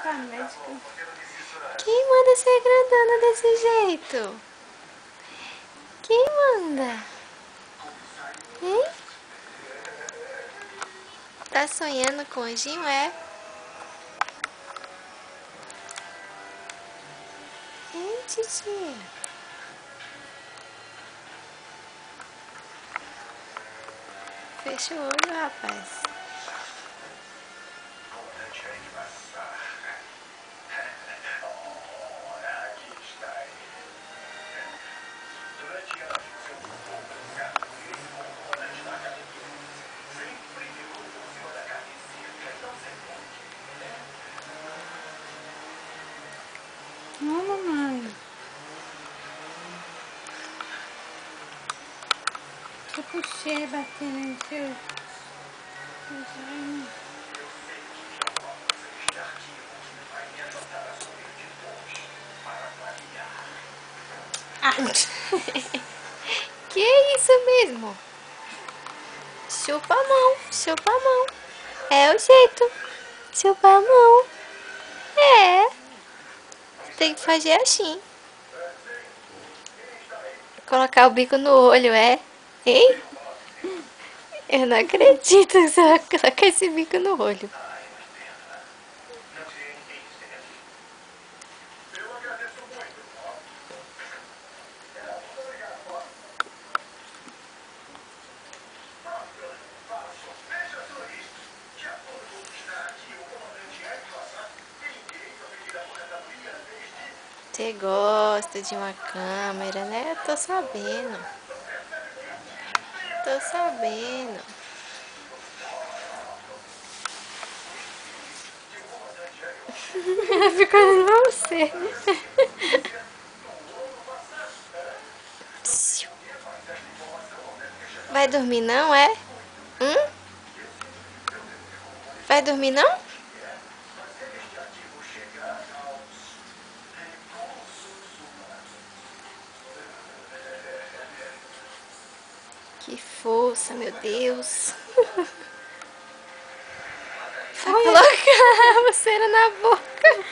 com a médica. Quem manda ser grandona desse jeito? Quem manda? Hein? Tá sonhando com o anjinho, é? Hein, titia? Fecha o olho, rapaz. Não, mamãe. Eu puxei, batendo em seu... Ah. Que isso mesmo? Chupa a mão, chupa a mão. É o jeito. Chupa a mão. É. Tem que fazer assim. Colocar o bico no olho, é? Hein? Eu não acredito que você vai colocar esse bico no olho. Você gosta de uma câmera, né? Eu tô sabendo. Tô sabendo. Ficou olhando você. Vai dormir não, é? Vai dormir não? Que força, meu Deus. Vai colocar a cera na boca.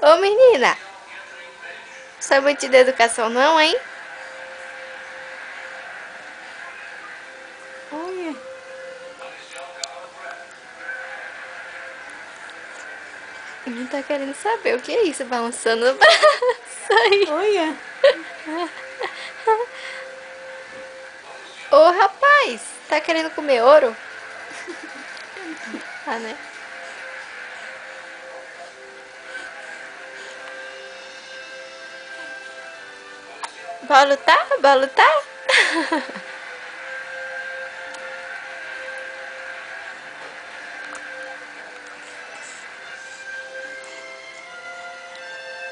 Ô menina, não é muito de educação não, hein? Olha. Não tá querendo saber o que é isso, balançando o braço aí. Olha. Ô rapaz, tá querendo comer ouro? Ah, né? Bora lutar? Bora lutar?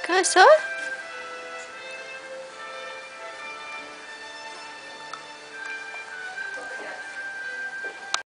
Cansou?